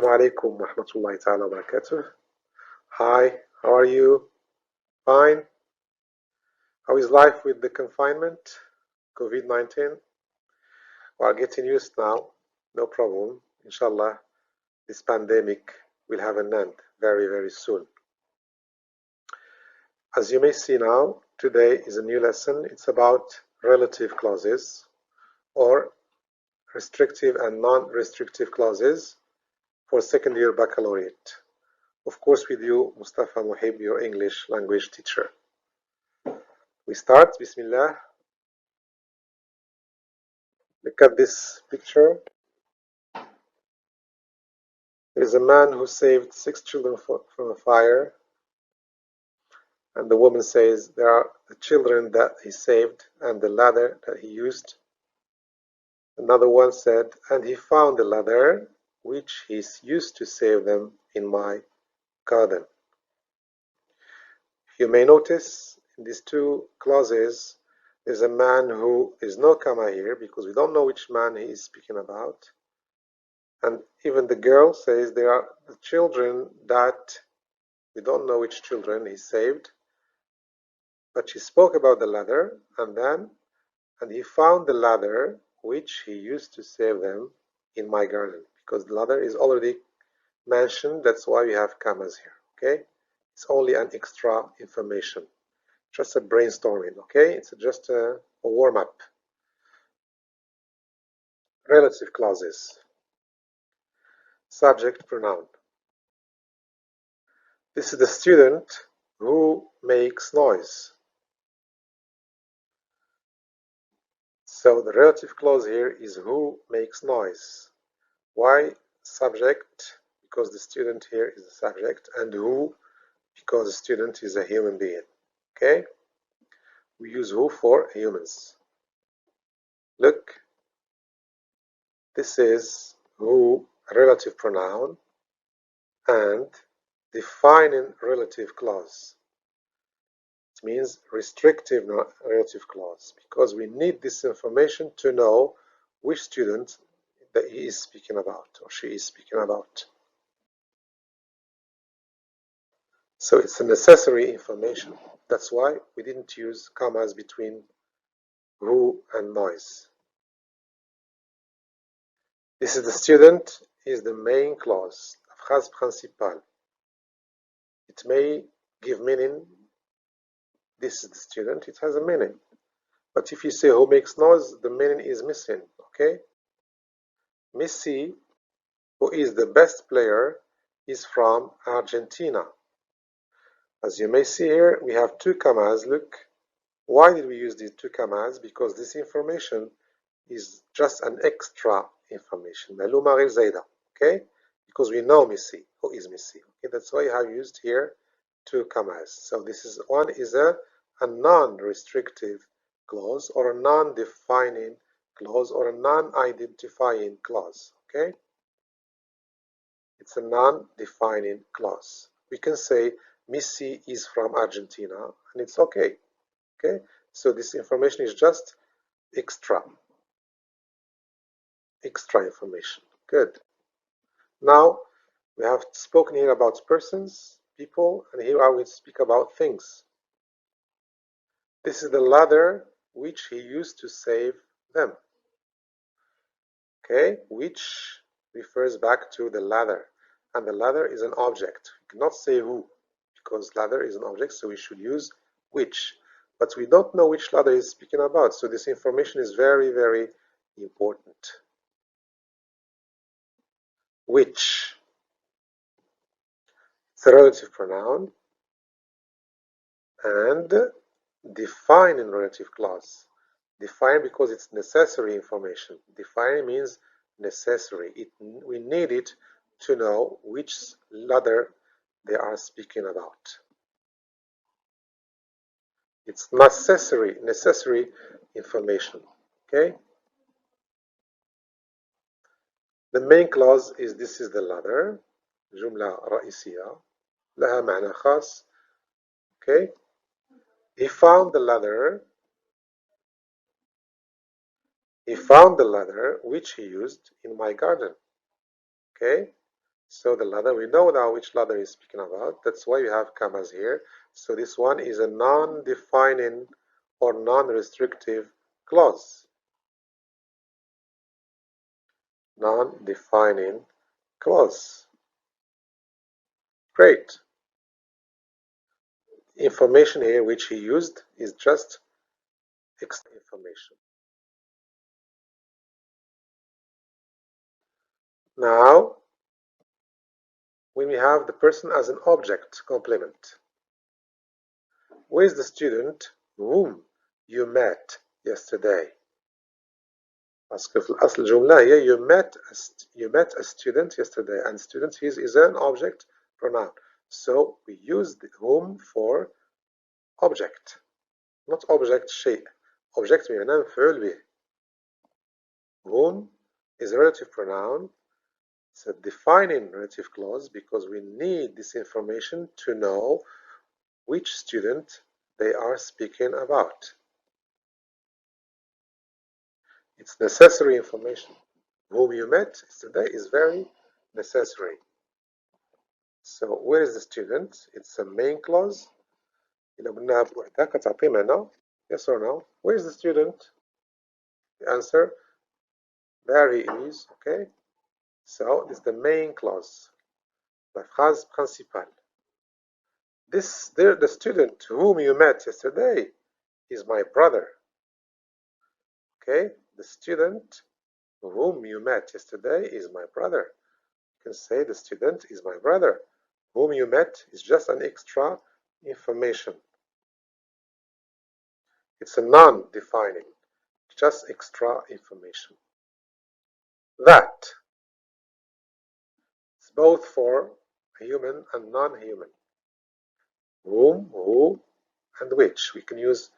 Assalamu alaikum wa rahmatullahi ta'ala wa barakatuh. Hi, how are you? Fine. How is life with the confinement? COVID-19? We are getting used now. No problem. Inshallah, this pandemic will have an end very, very soon. As you may see now, today is a new lesson. It's about relative clauses or restrictive and non-restrictive clauses for second year baccalaureate. Of course, with you, Mostafa Mouhibe, your English language teacher. We start, Bismillah. Look at this picture. There's a man who saved 6 children from a fire. And the woman says there are the children that he saved and the ladder that he used. Another one said, and he found the ladder which he used to save them in my garden. You may notice in these two clauses, there's a man who is no comma here because we don't know which man he is speaking about. And even the girl says there are the children that we don't know which children he saved. But she spoke about the ladder and he found the ladder which he used to save them in my garden. Because the ladder is already mentioned, that's why we have commas here. Okay? It's only an extra information. Just a brainstorming, okay? It's just a warm-up. Relative clauses. Subject pronoun. This is the student who makes noise. So the relative clause here is who makes noise. Why subject? Because the student here is the subject, and who? Because the student is a human being. Okay? We use who for humans. Look, this is who, relative pronoun, and defining relative clause. It means restrictive relative clause, because we need this information to know which student that he is speaking about or she is speaking about. So it's a necessary information. That's why we didn't use commas between who and noise. This is the student is the main clause, phrase principale. It may give meaning. This is the student, it has a meaning. But if you say who makes noise, the meaning is missing, okay? Messi, who is the best player, is from Argentina. As you may see here, we have two commas. Look, why did we use these two commas? Because this information is just an extra information. معلومة غير زايدة, okay? Because we know Messi, who is Messi. Okay, that's why I have used here two commas. So this is one is a non-restrictive clause or a non-defining clause or a non-identifying clause. Okay? It's a non-defining clause. We can say Messi is from Argentina and it's okay. Okay? So this information is just extra information. Good. Now we have spoken here about persons, people, and here I will speak about things. This is the ladder which he used to save them. Okay, which refers back to the ladder. And the ladder is an object. We cannot say who, because ladder is an object, so we should use which. But we don't know which ladder he's speaking about, so this information is very, very important. Which. It's a relative pronoun. And defining relative clause. Define because it's necessary information. Define means necessary. We need it to know which ladder they are speaking about. It's necessary information. Okay? The main clause is this is the ladder. جملة رئيسية لها معنى خاص. Okay? He found the ladder. He found the ladder which he used in my garden. Okay? So the ladder, we know now which ladder he's speaking about. That's why we have commas here. So this one is a non-defining or non-restrictive clause. Non-defining clause. Great. Information here which he used is just extra information. Now, when we have the person as an object complement, where is the student whom you met yesterday? Parce que في الأصل الجملة هي you met a student yesterday, and student is an object pronoun. So we use the whom for object, not object شيء. Object بمعنى مفعول به. Whom is a relative pronoun. It's a defining relative clause because we need this information to know which student they are speaking about. It's necessary information. Whom you met yesterday is very necessary. So where is the student? It's a main clause. إذا قلناها بوحدها كتعطي معنى. Yes or no? Where is the student? The answer, there he is. Okay. So this is the main clause. La phrase principale. The student whom you met yesterday is my brother. Okay. The student whom you met yesterday is my brother. You can say the student is my brother. Whom you met is just an extra information. It's a non-defining, just extra information. That. It's both for human and non-human. Whom, who, and which. We can use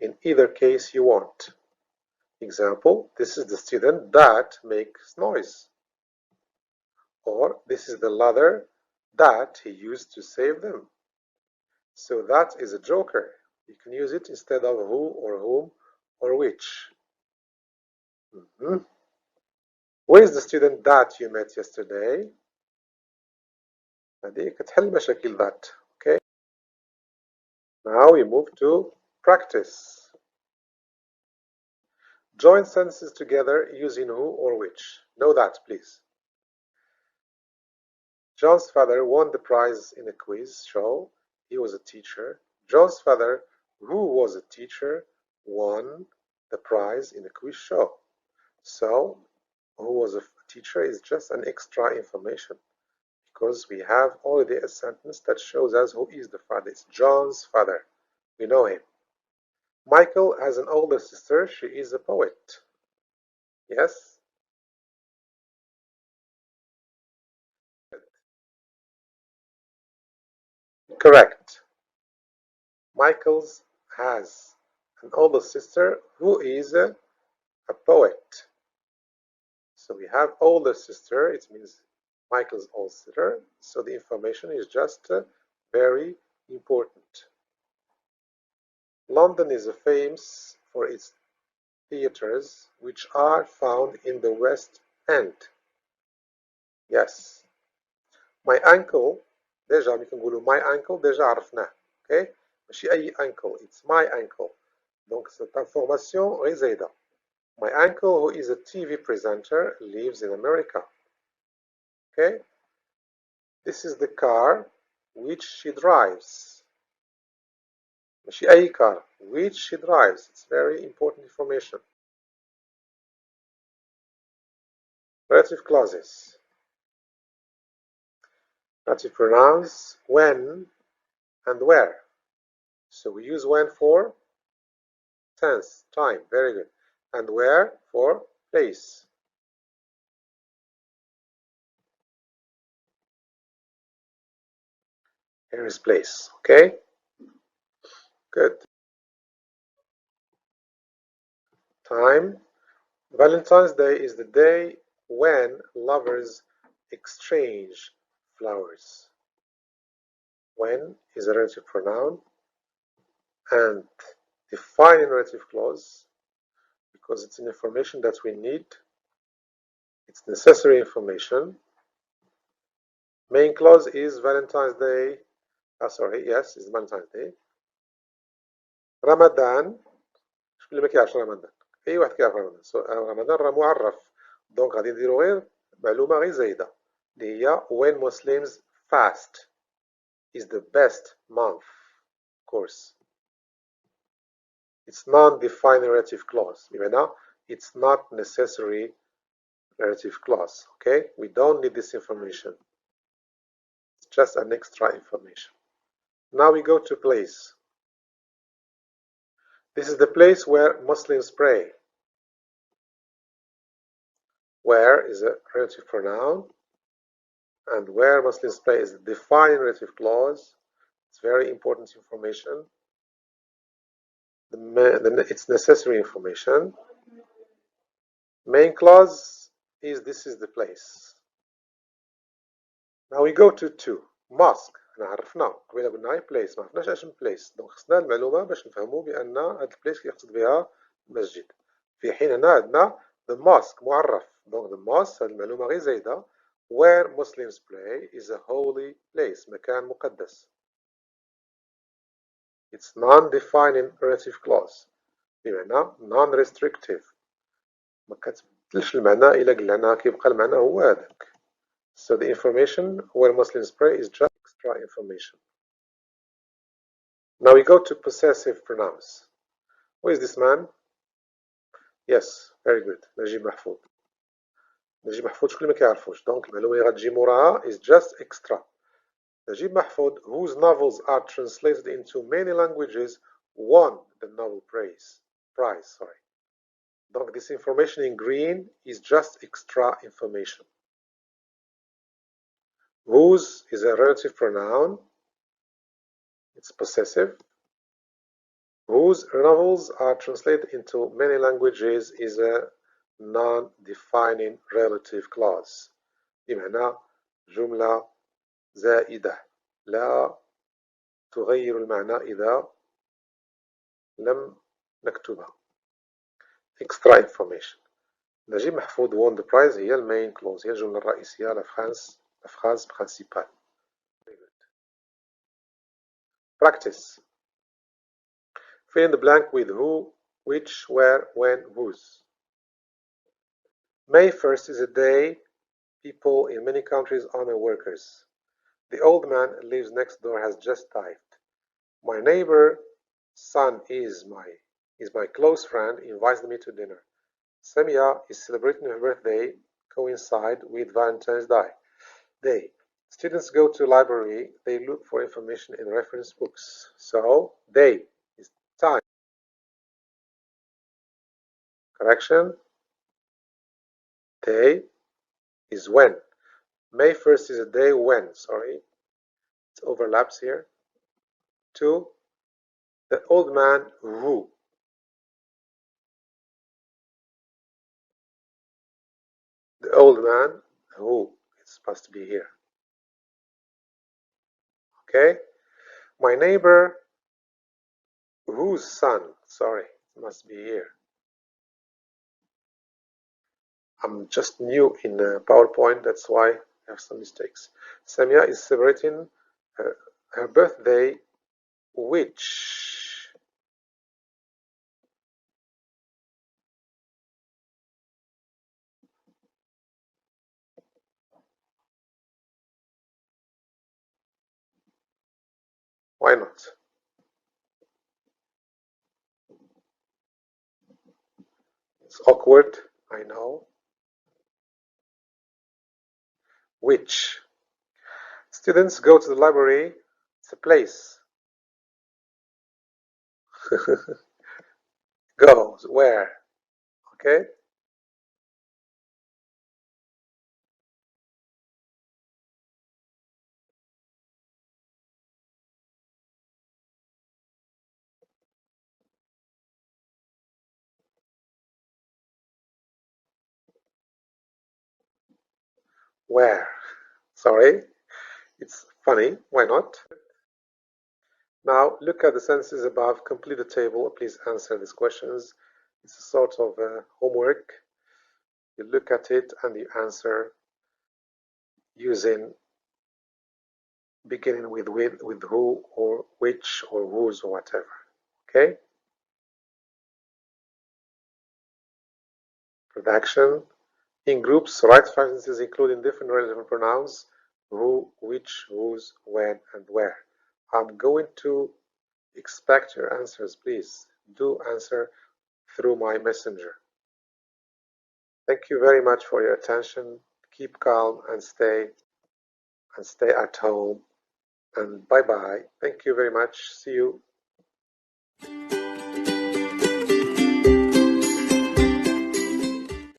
in either case you want. Example, this is the student that makes noise. Or this is the ladder that he used to save them. So that is a joker. You can use it instead of who or whom or which. Where is the student that you met yesterday? هذه كتحل مشاكل that. Okay. Now we move to practice. Join sentences together using who or which. Know that, please. John's father won the prize in a quiz show. He was a teacher. John's father, who was a teacher, won the prize in a quiz show. So, who was a teacher is just an extra information because we have already a sentence that shows us who is the father. It's John's father. We know him. Michael has an older sister. She is a poet. Yes? Correct. Michael has an older sister who is a poet. So we have older sister. It means Michael's older sister. So the information is just very important. London is famous for its theaters, which are found in the West End. Yes. My uncle, déjà بنقولوا my uncle déjà عرفناه. Okay? ماشي أي uncle, it's my uncle. Donc cette information est زايدة. My uncle, who is a TV presenter, lives in America. Okay? This is the car which she drives. ماشي أي car, which she drives. It's very important information. Relative clauses. Relative pronouns when and where. So we use when for tense, time, very good. And where for place. Here is place, okay? Good. Time. Valentine's Day is the day when lovers exchange flowers. When is a relative pronoun and defining relative clause because it's an information that we need. It's necessary information. Main clause is Valentine's Day. Sorry, yes, it's Valentine's Day. رمضان. شكون اللي ما كيعرفش رمضان؟ أي واحد كيعرف رمضان. رمضان راه معرف. دونك غادي نديرو غير معلومة غير زايدة اللي هي when Muslims fast is the best month. Of course. It's non-defined relative clause. بمعنى it's not necessary relative clause. Okay? We don't need this information. It's just an extra information. Now we go to place. This is the place where Muslims pray. Where is a relative pronoun, and where Muslims pray is a defined relative clause. It's very important information. It's necessary information. Main clause is this is the place. Now we go to two. Mosque. احنا عرفنا قبيله قلنا غير بليس ما عرفناش اش من بليس دونك خصنا المعلومه باش نفهموا بان هاد البليس كيقصد بها مسجد في حين هنا عندنا the mosque معرف دونك the mosque هاد المعلومه غير زايده where Muslims pray is a holy place مكان مقدس. It's non-defining relative clause بمعنى non-restrictive ما كتبدلش المعنى الا قلنا كيبقى المعنى هو هذاك. So the information where Muslims pray is just extra information. Now we go to possessive pronouns. Who is this man? Yes, very good. نجيب محفوظ. نجيب محفوظ شكون اللي ما كيعرفوش دونك المعلومة اللي غتجي موراها is just extra. نجيب محفوظ whose novels are translated into many languages won the Nobel Prize. Sorry. Donc this information in green is just extra information. Whose is a relative pronoun. It's possessive. Whose novels are translated into many languages is a non-defining relative clause. بمعنى جملة زائدة لا تغير المعنى إذا لم نكتبها. Extra information. نجيب محفوظ won the prize هي المين clause هي الجملة الرئيسية la phrase principale. Practice. Fill in the blank with who, which, where, when, whose. May 1st is a day people in many countries honor workers. The old man lives next door has just died. My neighbor's son is my close friend, invites me to dinner. Samia is celebrating her birthday coincide with Valentine's Day. Students go to the library, they look for information in reference books. So, day is time. Correction. Day is when. May 1st is a day when, sorry. It overlaps here. 2. The old man who. The old man who. It's supposed to be here. Okay? My neighbor whose son. Sorry, it must be here. I'm just new in PowerPoint, that's why I have some mistakes. Samia is celebrating her birthday, which why not? It's awkward, I know. Which? Students go to the library. It's a place. Go. Where? Okay? Where? Sorry. It's funny. Why not? Now, look at the sentences above. Complete the table. Please answer these questions. It's a sort of homework. You look at it and you answer using beginning with who or which or whose or whatever. Okay? Production. In groups, right sentences including different relative pronouns, who, which, whose, when, and where. I'm going to expect your answers, please. Do answer through my messenger. Thank you very much for your attention. Keep calm and stay at home. And bye bye. Thank you very much. See you.